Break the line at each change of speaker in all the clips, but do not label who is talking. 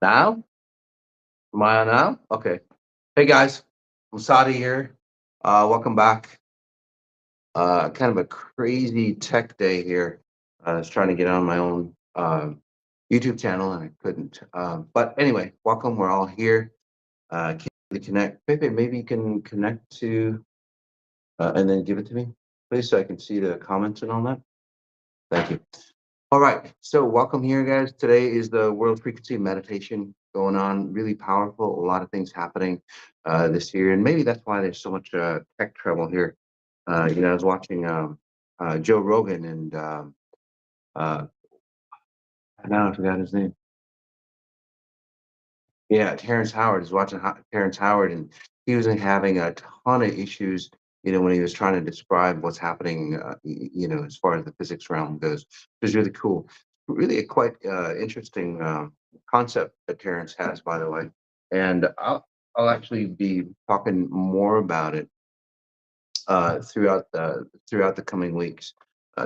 Now? Am I on now? Okay. Hey guys, Masati here. Welcome back. Kind of a crazy tech day here. I was trying to get on my own YouTube channel and I couldn't. But anyway, welcome. We're all here. Can you connect? Pepe, maybe you can connect to and then give it to me, please, so I can see the comments and all that. Thank you. All right, so welcome here, guys. Today is the World Frequency Meditation going on. Really powerful. A lot of things happening this year, and maybe that's why there's so much tech trouble here. I was watching Joe Rogan, and uh, now I forgot his name. Yeah, Terrence Howard is watching Terrence Howard, and he was having a ton of issues. When he was trying to describe what's happening, as far as the physics realm goes, it was really cool. Really a quite interesting concept that Terrence has, by the way. And I'll actually be talking more about it throughout the coming weeks,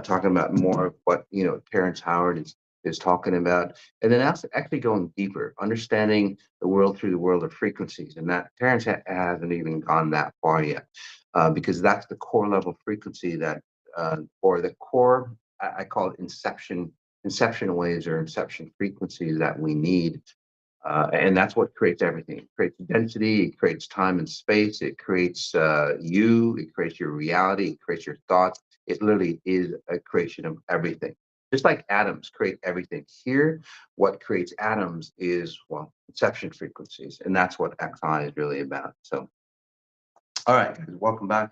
talking about more of what Terrence Howard is talking about, and then actually going deeper, understanding the world through the world of frequencies, and that Terrence hasn't even gone that far yet, because that's the core level frequency that, or the core, I call it inception waves or inception frequencies that we need, and that's what creates everything. It creates density, it creates time and space, it creates it creates your reality, it creates your thoughts. It literally is a creation of everything. Just like atoms create everything. Here, what creates atoms is, well, inception frequencies, and that's what XI is really about. So, all right, guys, welcome back.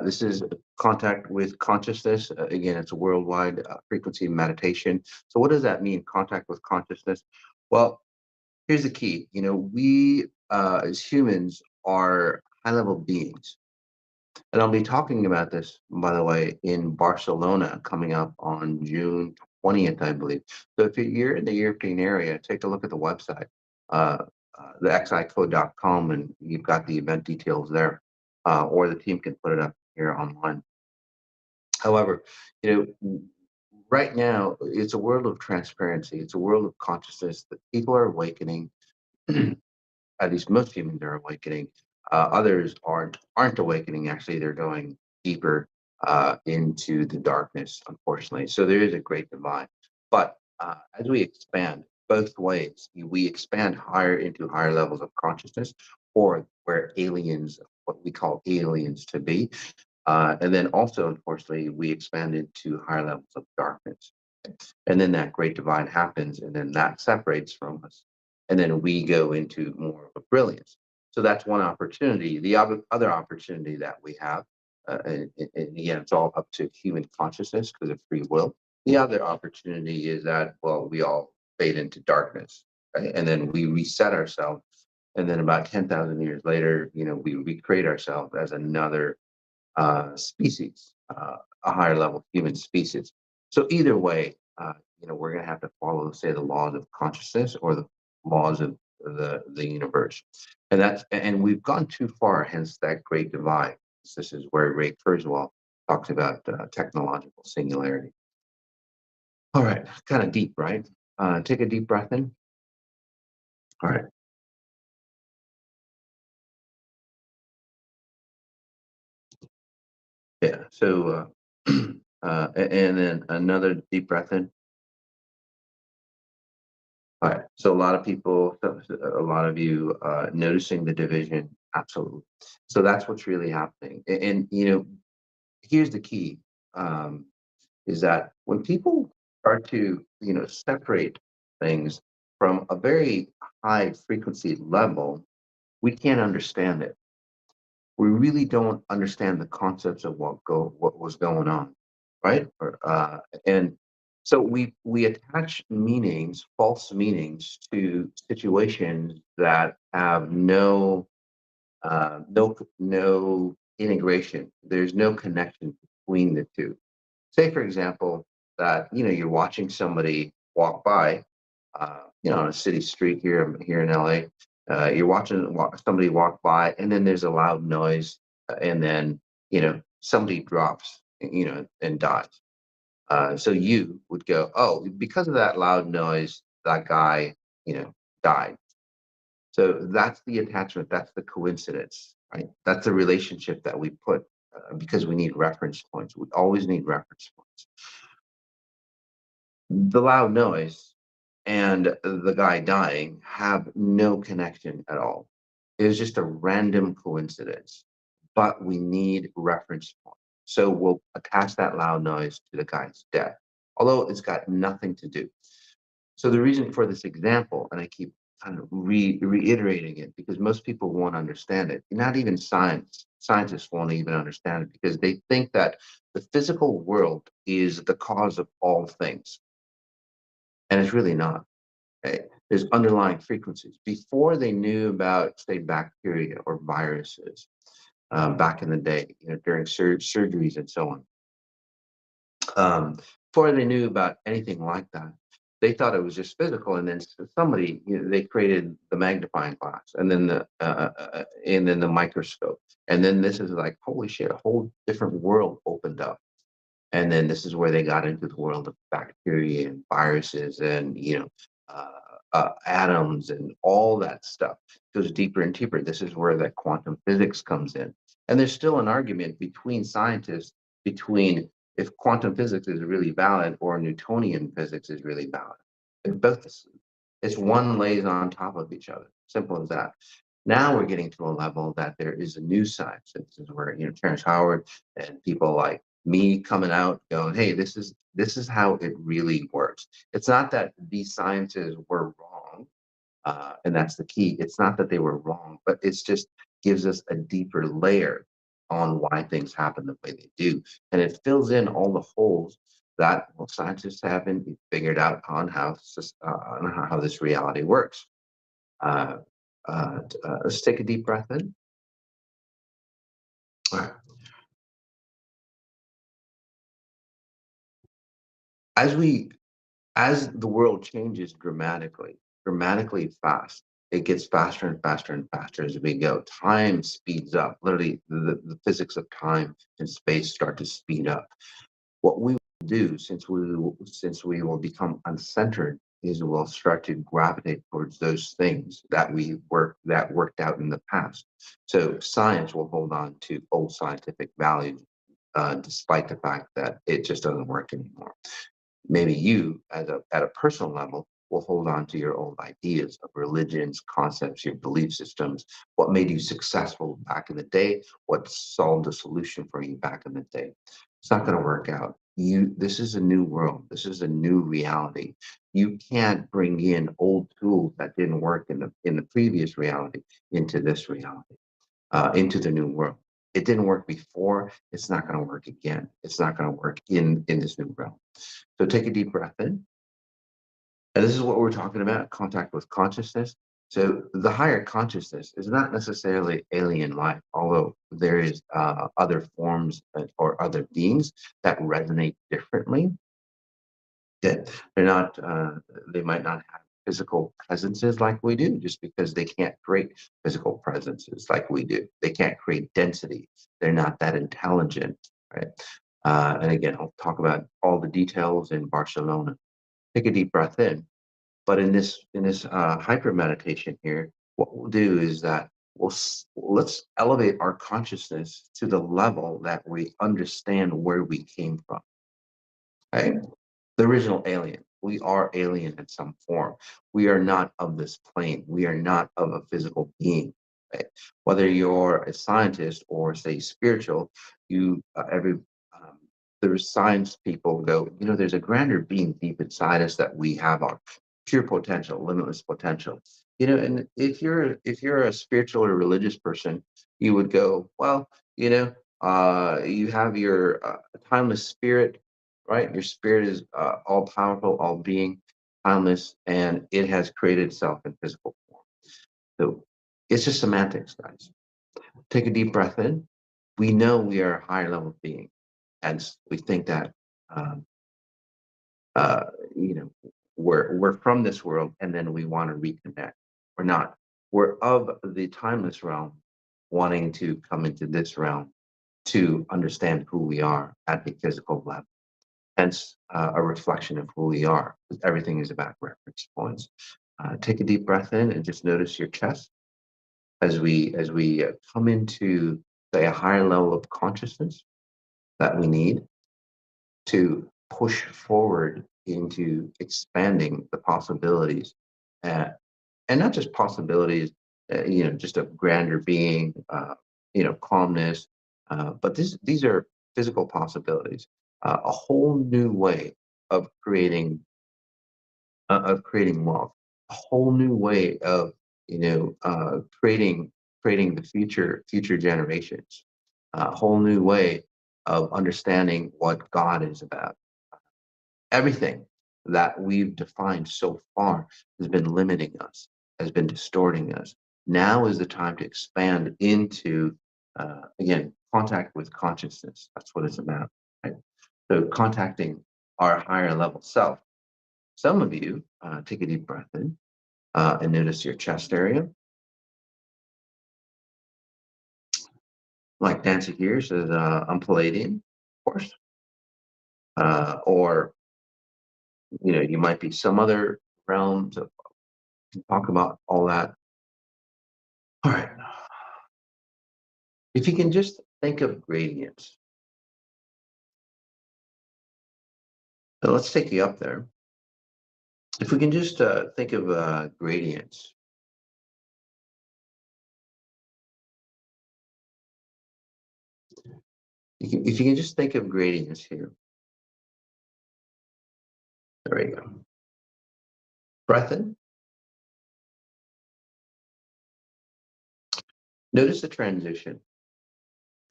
This is Contact with Consciousness. Again, it's a worldwide frequency meditation. So, what does that mean, contact with consciousness? Well, here's the key. We as humans are high level beings. And I'll be talking about this, by the way, in Barcelona coming up on June 20th, I believe. So if you're in the European area, take a look at the website, the xicode.com, and you've got the event details there, or the team can put it up here online. However, right now, it's a world of transparency. It's a world of consciousness that people are awakening. At least most humans are awakening. Others aren't awakening. Actually, they're going deeper into the darkness, unfortunately. So there is a great divide. But as we expand both ways, we expand higher into higher levels of consciousness, or where aliens, what we call aliens, to be. And then also, unfortunately, we expand into higher levels of darkness. And then that great divide happens, and then that separates from us. And then we go into more of a brilliance. So that's one opportunity. The other opportunity that we have, and again, it's all up to human consciousness because of free will. The other opportunity is that, well, we all fade into darkness, right? And then we reset ourselves. And then about 10,000 years later, we recreate ourselves as another species, a higher level human species. So either way, we're going to have to follow, say, the laws of consciousness or the laws of the universe, and we've gone too far. Hence, that great divide. This is where Ray Kurzweil talks about technological singularity. All right, kind of deep, right? Take a deep breath in. All right. Yeah. So, and then another deep breath in. All right. So a lot of people, a lot of you noticing the division. Absolutely. So that's what's really happening. And here's the key, is that when people start to, separate things from a very high frequency level, we can't understand it. We really don't understand the concepts of what was going on, right? And so we attach meanings, false meanings, to situations that have no integration. There's no connection between the two. Say, for example, that you're watching somebody walk by, on a city street here in LA. You're watching somebody walk by, and then there's a loud noise, and then somebody drops, and dies. So you would go, oh, because of that loud noise, that guy, died. So that's the attachment, that's the coincidence, right? That's the relationship that we put because we need reference points. We always need reference points. The loud noise and the guy dying have no connection at all. It was just a random coincidence, but we need reference points. So we'll attach that loud noise to the guy's death, although it's got nothing to do. So the reason for this example, and I keep kind of reiterating it because most people won't understand it. Not even scientists won't even understand it because they think that the physical world is the cause of all things, and it's really not. Okay? There's underlying frequencies. Before they knew about, say, bacteria or viruses, back in the day, during surgeries and so on. Before they knew about anything like that, they thought it was just physical, and then somebody, they created the magnifying glass, and then the microscope, and then this is like, holy shit, a whole different world opened up. And then this is where they got into the world of bacteria and viruses and atoms and all that stuff. It goes deeper and deeper. This is where that quantum physics comes in. And there's still an argument between scientists between if quantum physics is really valid or Newtonian physics is really valid. It's one lays on top of each other. Simple as that. Now we're getting to a level that there is a new science. This is where Terrence Howard and people like me coming out going, hey, this is how it really works. It's not that these sciences were wrong, and that's the key. It's not that they were wrong, but it's just gives us a deeper layer on why things happen the way they do, and it fills in all the holes that scientists haven't figured out on how this reality works. Let's take a deep breath in. All right. As we as the world changes dramatically fast, it gets faster and faster and faster as we go. Time speeds up. Literally, the physics of time and space start to speed up. What we will do, since we will become uncentered, is we'll start to gravitate towards those things that worked out in the past. So science will hold on to old scientific values, despite the fact that it just doesn't work anymore. Maybe you, at a personal level, will hold on to your old ideas of religions, concepts, your belief systems, what made you successful back in the day, what solved a solution for you back in the day. It's not going to work out. This is a new world. This is a new reality. You can't bring in old tools that didn't work in the previous reality into this reality, into the new world. It didn't work before. It's not going to work again. It's not going to work in this new realm. So take a deep breath in. And this is what we're talking about, contact with consciousness. So the higher consciousness is not necessarily alien life, although there is other forms or other beings that resonate differently. That they're not, they might not have physical presences like we do, just because they can't create physical presences like we do. They can't create density. They're not that intelligent, right? And again, I'll talk about all the details in Barcelona. Take a deep breath in. But in this hyper meditation here, what we'll do is that let's elevate our consciousness to the level that we understand where we came from. Okay? The original alien. We are alien in some form. We are not of this plane. We are not of a physical being. Right? Whether you're a scientist or say spiritual, every there's science people go, there's a grander being deep inside us that we have our pure potential, limitless potential. And if you're a spiritual or religious person, you would go, well, you have your timeless spirit, right? Your spirit is all powerful, all being, timeless, and it has created itself in physical form. So it's just semantics, guys. Take a deep breath in. We know we are a higher level being, and we think that um, uh, you know we're from this world, and then we want to reconnect. We're not. We're of the timeless realm, wanting to come into this realm to understand who we are at the physical level. Hence, a reflection of who we are. Because everything is about reference points. Take a deep breath in and just notice your chest as we come into, say, a higher level of consciousness that we need to push forward into expanding the possibilities, uh, and not just possibilities, just a grander being, calmness, but these are physical possibilities, a whole new way of creating wealth, a whole new way of creating the future generations, a whole new way of understanding what God is about. Everything that we've defined so far has been limiting us, has been distorting us. Now is the time to expand into, again, contact with consciousness. That's what it's about, right? So contacting our higher level self. Some of you take a deep breath in and notice your chest area. Like Nancy here says, I'm Palladian, of course. Or, you might be some other realm to talk about all that. All right. If you can just think of gradients. So let's take you up there. If we can just think of gradients. If you can just think of gradients here. There we go. Breath in. Notice the transition.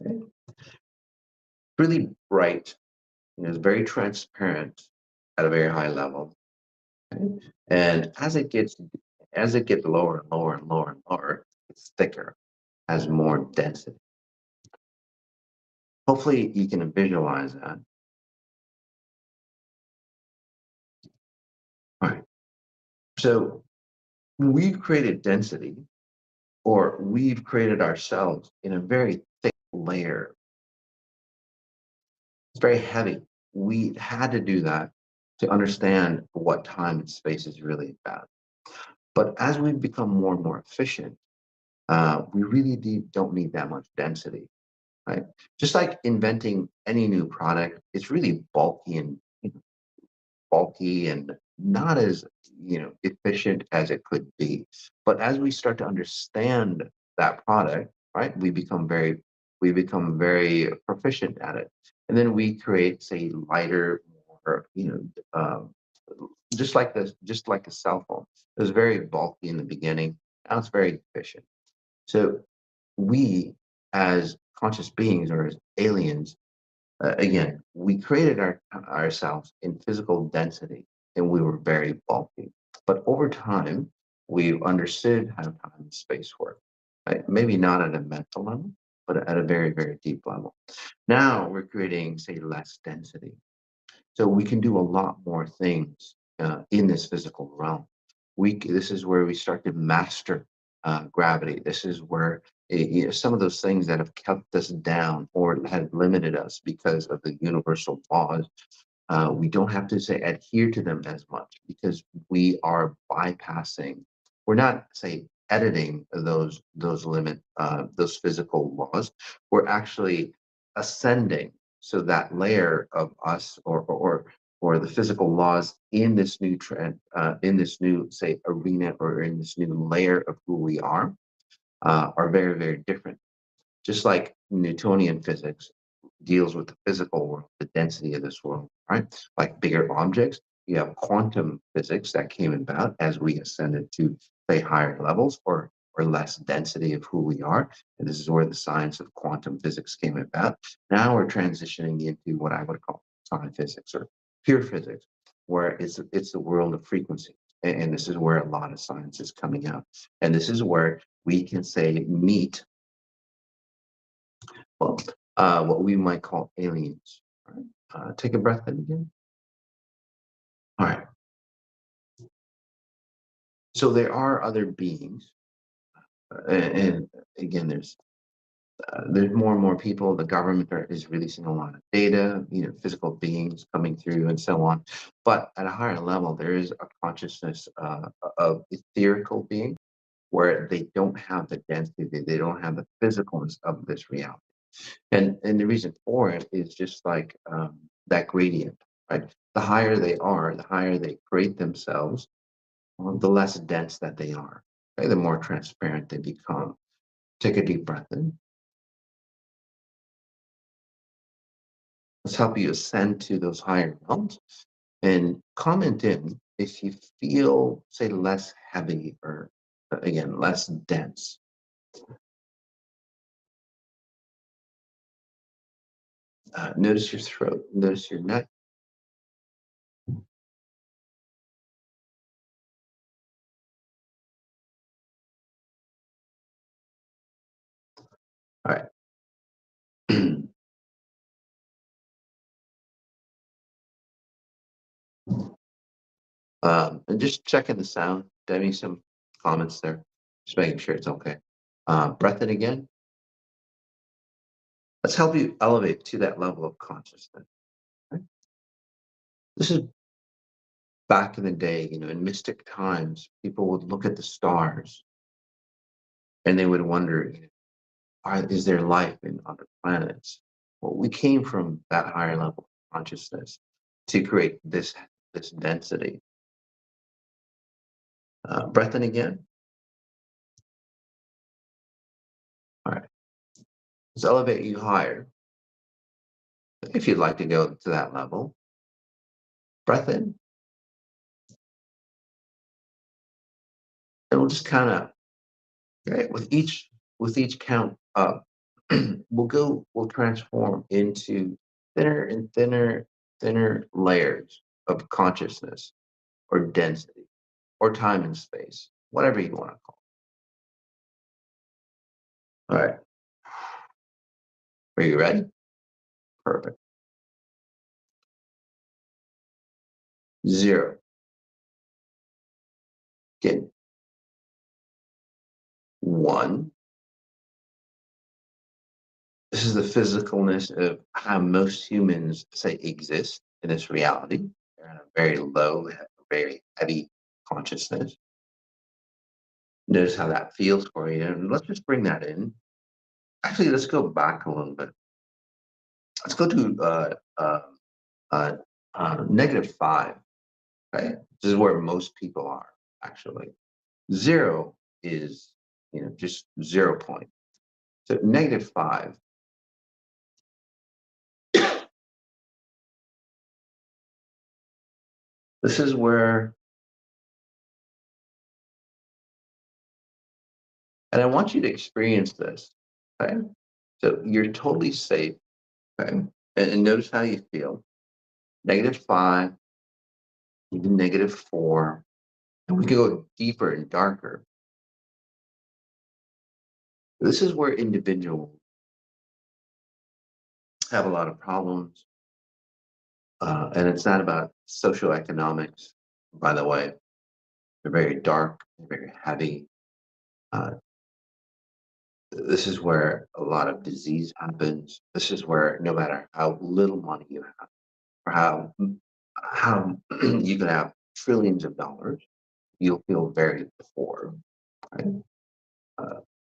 Okay. Really bright. It's very transparent at a very high level. Okay? And as it gets lower and lower and lower and lower, it's thicker, has more density. Hopefully you can visualize that. All right. So we've created density, or we've created ourselves in a very thick layer. It's very heavy. We had to do that to understand what time and space is really about. But as we've become more and more efficient, we really don't need that much density, right? Just like inventing any new product, it's really bulky and not as efficient as it could be. But as we start to understand that product, right, we become very proficient at it, and then we create, say, lighter, more just like a cell phone. It was very bulky in the beginning. Now it's very efficient. So we, as conscious beings or as aliens, again, we created ourselves in physical density, and we were very bulky. But over time, we've understood how time and space work. Right? Maybe not at a mental level, but at a very, very deep level. Now we're creating, say, less density. So we can do a lot more things in this physical realm. This is where we start to master gravity. This is where some of those things that have kept us down or had limited us because of the universal laws, we don't have to, say, adhere to them as much, because we are bypassing. We're not, say, editing those physical laws. We're actually ascending. So that layer of us, or the physical laws in this new trend, in this new, say, arena, or in this new layer of who we are very, very different. Just like Newtonian physics deals with the physical world, the density of this world, right? Like bigger objects, you have quantum physics that came about as we ascended to, say, higher levels, or less density of who we are. And this is where the science of quantum physics came about. Now we're transitioning into what I would call solid physics, or pure physics, where it's the world of frequency. And this is where a lot of science is coming out. And this is where we can, say, meet, well, what we might call aliens. All right? Take a breath in again. All right. So there are other beings, and again, there's There's more and more people. The government is releasing a lot of data, physical beings coming through and so on. But at a higher level, there is a consciousness of etherical being where they don't have the density, they don't have the physicalness of this reality. And the reason for it is just like that gradient, right? The higher they are, the higher they create themselves, the less dense that they are, okay? The more transparent they become. Take a deep breath in. Let's help you ascend to those higher realms and comment in if you feel, say, less heavy or, again, less dense. Notice your throat, notice your neck. All right. And just checking the sound. Deving some comments there. Just making sure it's okay. Breath in again. Let's help you elevate to that level of consciousness. Okay? This is back in the day, in mystic times, people would look at the stars and they would wonder, is there life in other planets? Well, we came from that higher level of consciousness to create this density. Breath in again. All right. Let's elevate you higher. If you'd like to go to that level, breath in. And we'll just kind of, right, with each count up, we'll transform into thinner and thinner layers of consciousness or density or time and space, whatever you want to call it. All right. Are you ready? Perfect. 0. Get 1. This is the physicalness of how most humans say exist in this reality. They're in a very low, very heavy consciousness. Notice how that feels for you. And let's just bring that in. Actually, let's go back a little bit. Let's go to uh, -5. Right? This is where most people are, actually. 0 is, just 0 point. So -5. This is where, and I want you to experience this. Okay? So you're totally safe. Okay? And notice how you feel. -5, even -4. And we can go deeper and darker. This is where individuals have a lot of problems. And it's not about socioeconomics, by the way. They're very dark, very heavy. Uh, this is where a lot of disease happens. This is where no matter how little money you have, or how you can have trillions of dollars, you'll feel very poor, right?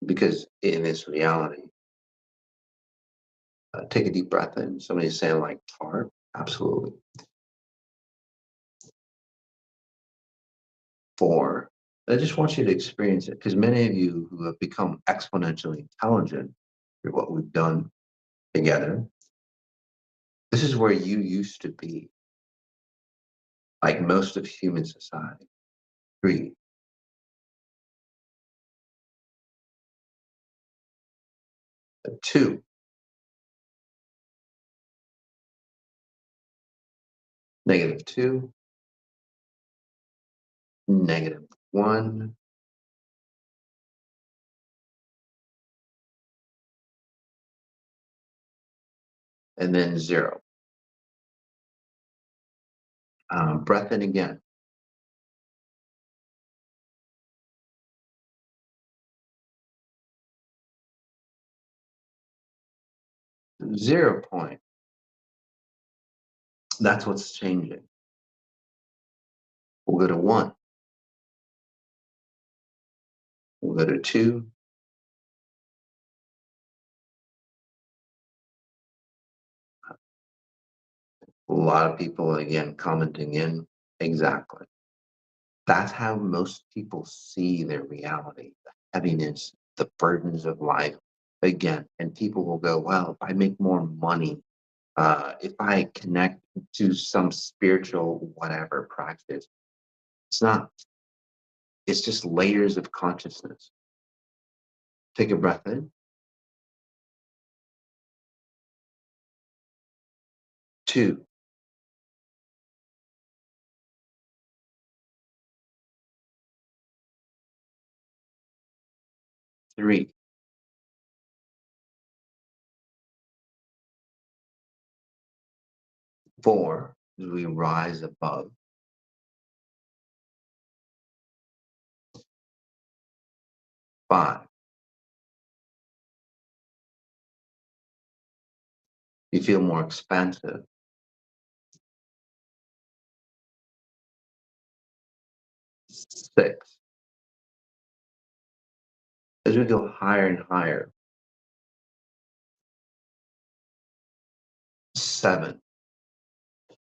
Because in this reality, take a deep breath in. Somebody's saying like tar, absolutely. 4. I just want you to experience it because many of you who have become exponentially intelligent through what we've done together, this is where you used to be, like most of human society. 3, 2, -2, -1, and then 0. Breath in again. 0 point, that's what's changing. We'll go to 1. We'll go to 2. A lot of people, again, commenting in. Exactly. That's how most people see their reality, the heaviness, the burdens of life. Again, and people will go, well, if I make more money, if I connect to some spiritual whatever practice, it's not. It's just layers of consciousness. Take a breath in. 2. 3. 4. As we rise above. 5. You feel more expansive. 6. As we go higher and higher. 7.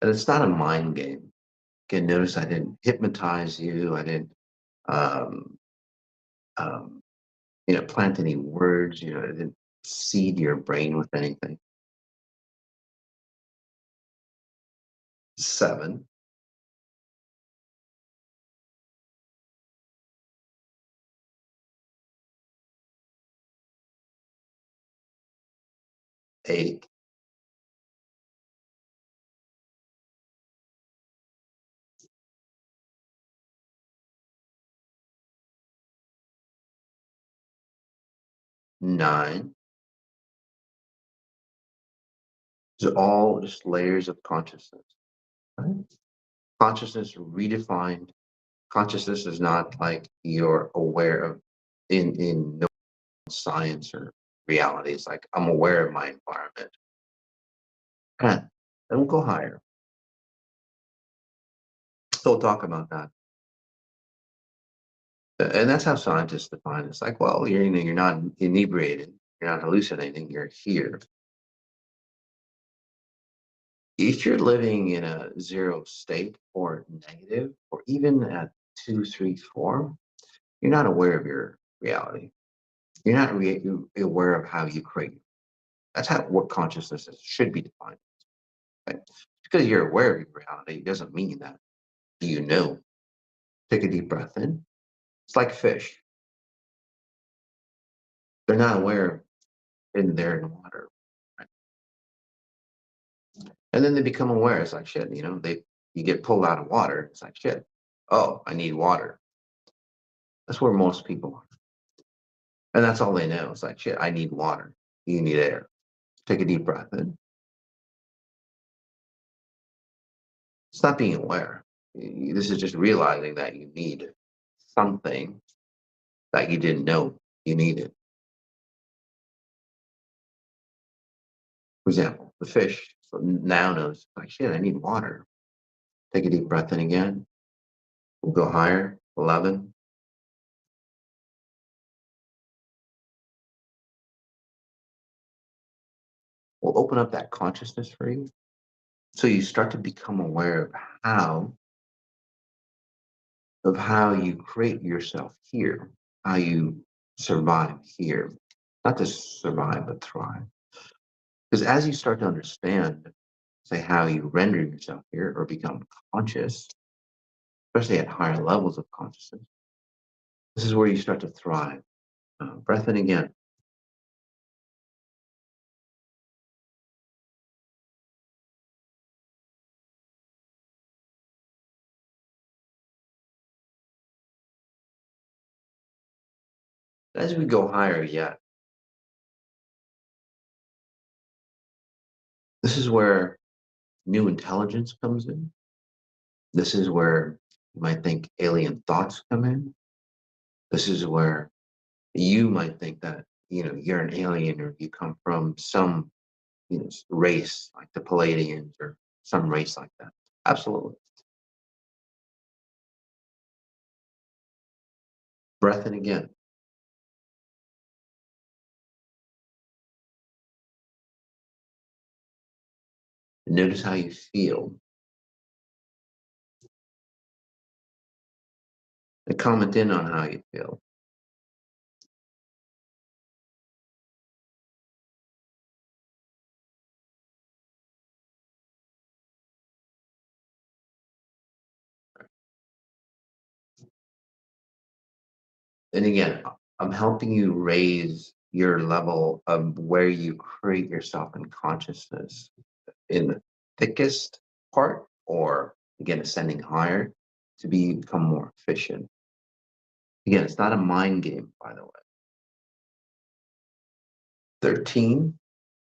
And it's not a mind game. Again, notice I didn't hypnotize you. I didn't, um, um, plant any words. I didn't seed your brain with anything. 7. 8. 9. These are all just layers of consciousness. Right? Consciousness redefined. Consciousness is not like you're aware of in no science or reality. It's like I'm aware of my environment. 10. Then we'll go higher. So we'll talk about that. And that's how scientists define it. It's like, well, you're not inebriated, you're not hallucinating, you're here. If you're living in a 0 state or negative, or even at 2, 3, 4, you're not aware of your reality. You're not aware of how you create. That's how what consciousness should be defined. Right? Because you're aware of your reality doesn't mean that you know. Take a deep breath in. It's like fish. They're not aware they're in water. Right? And then they become aware. It's like shit, you get pulled out of water. It's like shit. Oh, I need water. That's where most people are. And that's all they know. It's like shit, I need water. You need air. Take a deep breath in. It's not being aware. This is just realizing that you need something that you didn't know you needed. For example, the fish now knows, like, shit, I need water. Take a deep breath in again. We'll go higher. 11. We'll open up that consciousness for you. So you start to become aware of how you create yourself here, how you survive here. Not just survive, but thrive. Because as you start to understand, say, how you render yourself here or become conscious, especially at higher levels of consciousness, this is where you start to thrive. Breath in again. As we go higher yet, this is where new intelligence comes in. This is where you might think alien thoughts come in. This is where you might think that, you're an alien or you come from some race like the Palladians or some race like that. Absolutely. Breath in again. Notice how you feel. And comment in on how you feel. And again, I'm helping you raise your level of where you create yourself in consciousness in the thickest part, or again, ascending higher to become more efficient. Again, it's not a mind game, by the way. 13,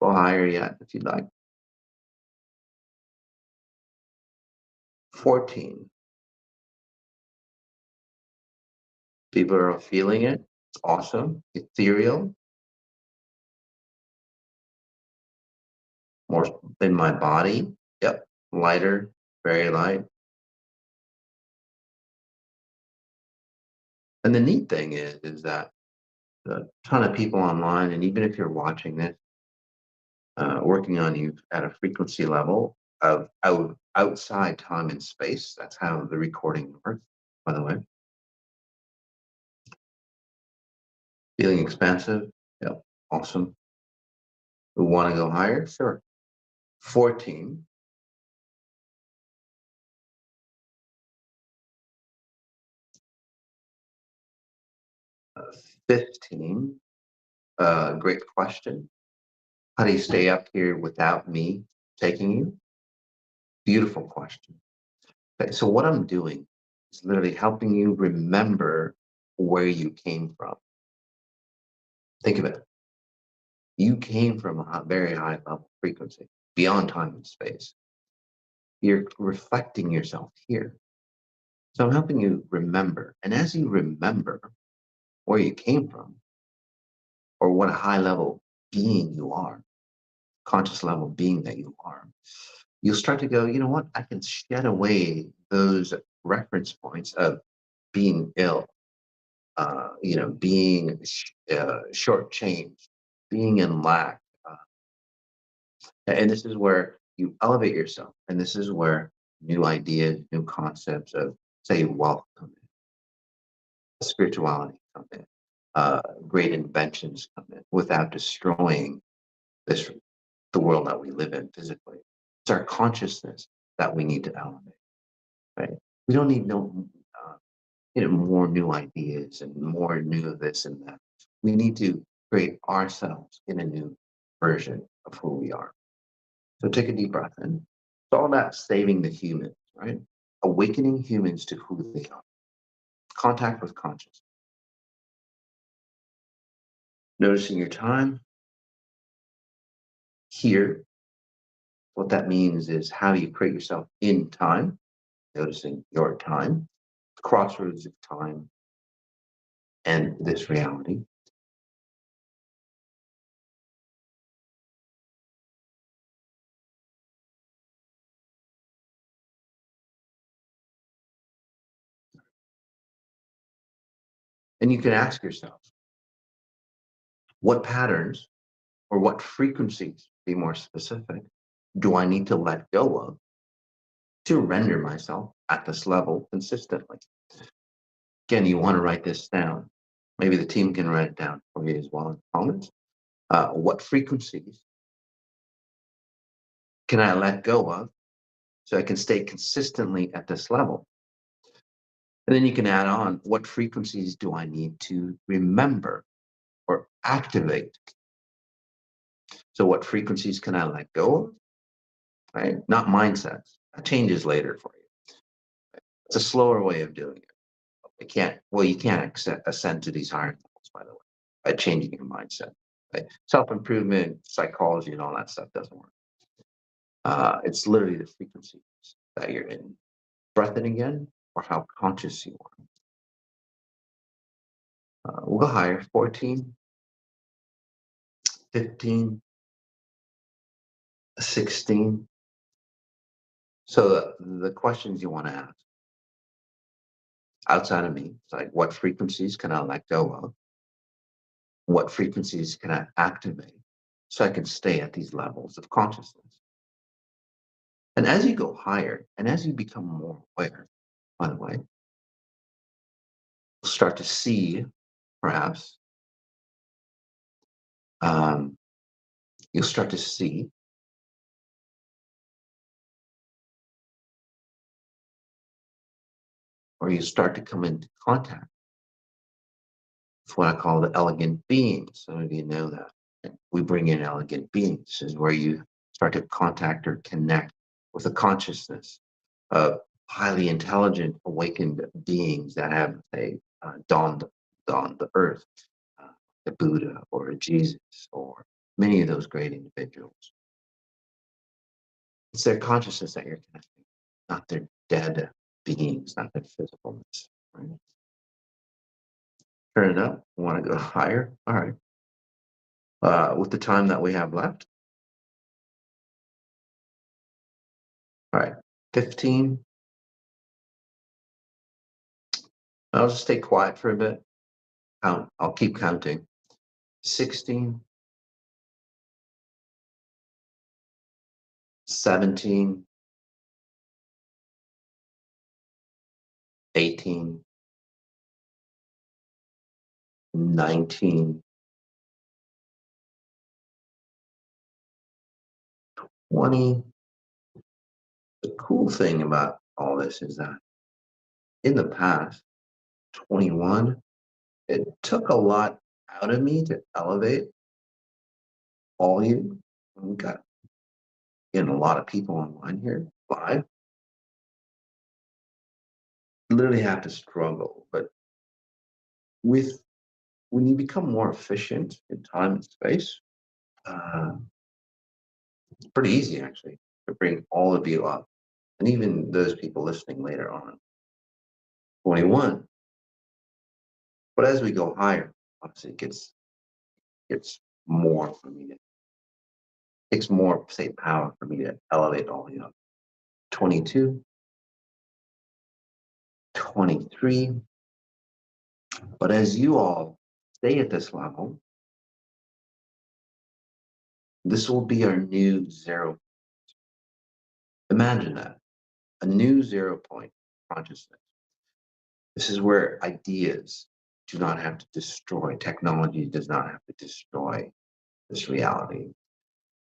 go higher yet if you'd like. 14, people are feeling it. It's awesome, ethereal, more in my body. Yep, lighter, very light. And the neat thing is that a ton of people online, and even if you're watching this, working on you at a frequency level of outside time and space. That's how the recording works, by the way. Feeling expansive. Yep. Awesome. We want to go higher? Sure. 14. 15. Great question. How do you stay up here without me taking you? Beautiful question. Okay, so what I'm doing is literally helping you remember where you came from. Think of it. You came from a very high level frequency, beyond time and space. You're reflecting yourself here. So I'm helping you remember. And as you remember where you came from, or what a high level being you are, conscious level being that you are, you'll start to go, you know what? I can shed away those reference points of being ill, being shortchanged, being in lack. And this is where you elevate yourself. And this is where new ideas, new concepts of, say, wealth come in, spirituality come in, great inventions come in without destroying this the world that we live in physically. It's our consciousness that we need to elevate, right? We don't need more new ideas and more new this and that. We need to create ourselves in a new version of who we are. So take a deep breath in. It's all about saving the humans, right? Awakening humans to who they are. Contact with consciousness. Noticing your time. Here, what that means is how you create yourself in time, noticing your time, crossroads of time and this reality. And you can ask yourself, what patterns or what frequencies, be more specific, do I need to let go of to render myself at this level consistently? Again, you want to write this down. Maybe the team can write it down for you as well in the comments. What frequencies can I let go of so I can stay consistently at this level? And then you can add on, what frequencies do I need to remember or activate? So what frequencies can I let go of, right? Not mindsets. That changes later for you. It's a slower way of doing it. You can't ascend to these higher levels, by the way, by changing your mindset. Right? Self-improvement, psychology, and all that stuff doesn't work. It's literally the frequencies that you're in. Breath in again, or how conscious you are. We'll go higher, 14, 15, 16. So the questions you want to ask outside of me, it's like what frequencies can I let go of? What frequencies can I activate so I can stay at these levels of consciousness? And as you go higher and as you become more aware, by the way, you'll start to see, perhaps, um, you'll start to see, or you start to come into contact with what I call the elegant beings. Some of you know that. We bring in elegant beings. This is where you start to contact or connect with a consciousness of highly intelligent, awakened beings that have, say, dawned the earth, uh, the Buddha or a Jesus or many of those great individuals. It's their consciousness that you're connecting, not their dead beings, not their physicalness. Right? Turn it up. Want to go higher? All right. With the time that we have left, all right, 15. I'll just stay quiet for a bit. Count. I'll keep counting. 16, 17, 18, 19, 20. The cool thing about all this is that in the past, 21, it took a lot out of me to elevate all you. We've got a lot of people online here live. Literally have to struggle, but with when you become more efficient in time and space, uh, it's pretty easy actually to bring all of you up, and even those people listening later on. 21. But as we go higher, obviously it gets more for me to takes more, say, power for me to elevate all you up. 22, 23. But as you all stay at this level, this will be our new zero. Imagine that, a new 0 point consciousness. This is where ideas do not have to destroy, technology does not have to destroy this reality.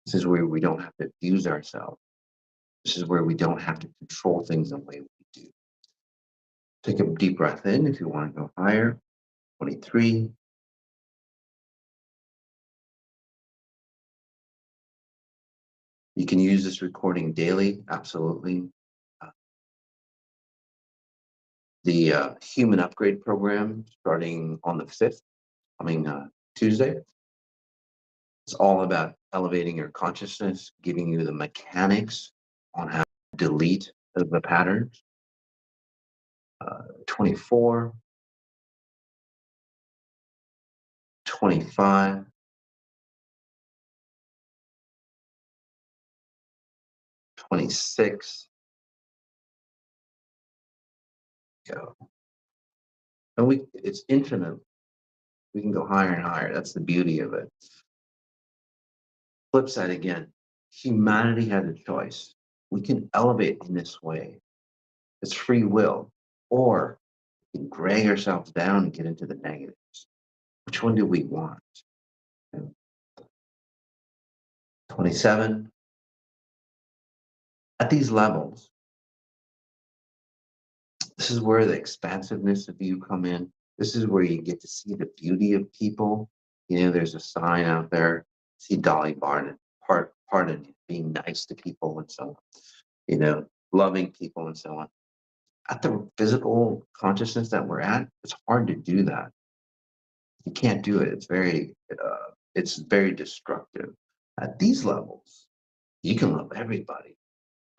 This is where we don't have to abuse ourselves. This is where we don't have to control things the way we do. Take a deep breath in if you want to go higher. 23. You can use this recording daily, absolutely. The Human Upgrade Program starting on the 5th, coming Tuesday. It's all about elevating your consciousness, giving you the mechanics on how to delete the patterns. 24, 25, 26. Go. And it's infinite. We can go higher and higher. That's the beauty of it. Flip side again, humanity has a choice. We can elevate in this way. It's free will. Or we can drag ourselves down and get into the negatives. Which one do we want? 27. At these levels, this is where the expansiveness of you come in. This is where you get to see the beauty of people. There's a sign out there, see Dolly Parton, pardon, being nice to people and so on, loving people and so on. At the physical consciousness that we're at, it's hard to do that. You can't do it. It's very destructive. At these levels, you can love everybody,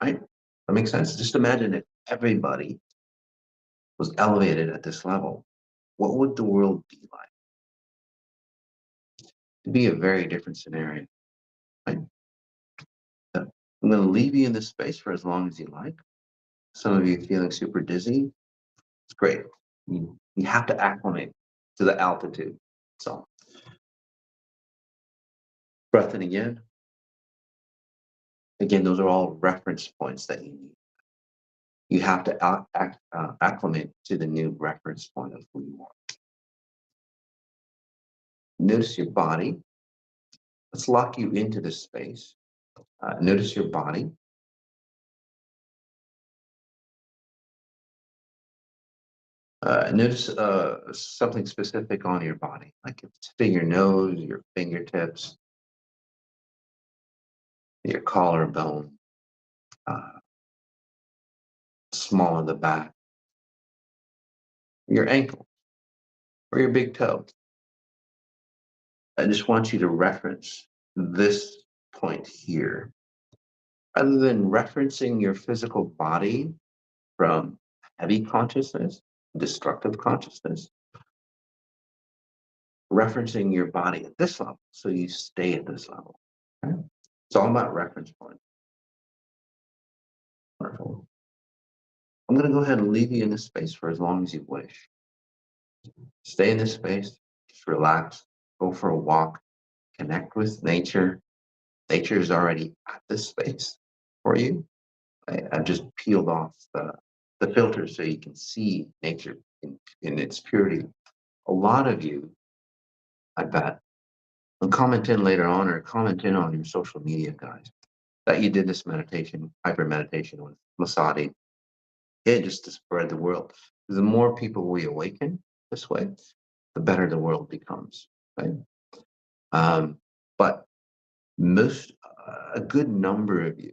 right? That makes sense. Just imagine if everybody was elevated at this level. What would the world be like? It'd be a very different scenario, right? I'm going to leave you in this space for as long as you like. Some of you feeling super dizzy. It's great. You have to acclimate to the altitude. So, breath in again. Again, those are all reference points that you need. You have to acclimate to the new reference point of who you are. Notice your body. Let's lock you into this space. Notice your body. Notice something specific on your body, like it's your nose, your fingertips, your collarbone, small of the back, your ankle, or your big toe. I just want you to reference this point here. Rather than referencing your physical body from heavy consciousness, destructive consciousness, referencing your body at this level so you stay at this level. Okay? It's all about reference point. Wonderful. I'm going to go ahead and leave you in this space for as long as you wish. Stay in this space, just relax, go for a walk, connect with nature. Nature is already at this space for you. I've just peeled off the filter so you can see nature in its purity. A lot of you, I bet, will comment in later on or comment in on your social media, guys, that you did this meditation, hyper meditation with Masati. Just to spread the world. The more people we awaken this way, the better the world becomes. Right? But a good number of you,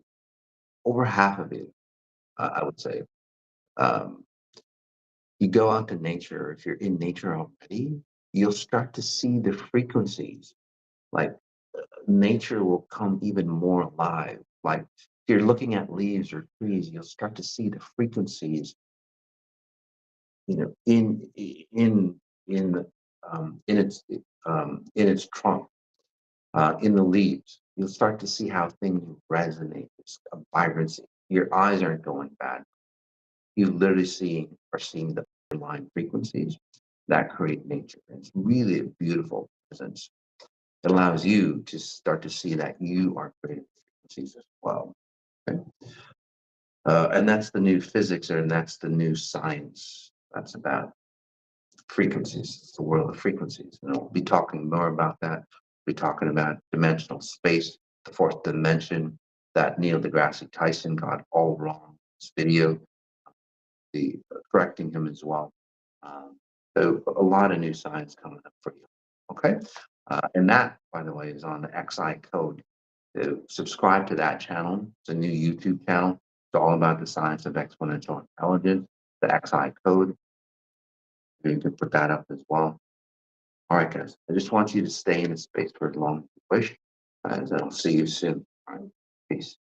over half of you, I would say, you go out to nature. If you're in nature already, you'll start to see the frequencies. Like nature will come even more alive. Like if you're looking at leaves or trees, you'll start to see the frequencies in its trunk, in the leaves. You'll start to see how things resonate. It's a vibrancy. Your eyes aren't going bad. You literally are seeing the underlying frequencies that create nature. It's really a beautiful presence. It allows you to start to see that you are creating frequencies as well. Okay? And that's the new physics, and that's the new science. That's about frequencies. It's the world of frequencies. And we'll be talking more about that. We'll be talking about dimensional space, the fourth dimension that Neil deGrasse Tyson got all wrong in this video, correcting him as well. So a lot of new science coming up for you. Okay. And that, by the way, is on the XI code. So subscribe to that channel. It's a new YouTube channel. It's all about the science of exponential intelligence, the XI code. You can put that up as well. All right, guys. I just want you to stay in this space for as long as you wish. And I'll see you soon. All right. Peace.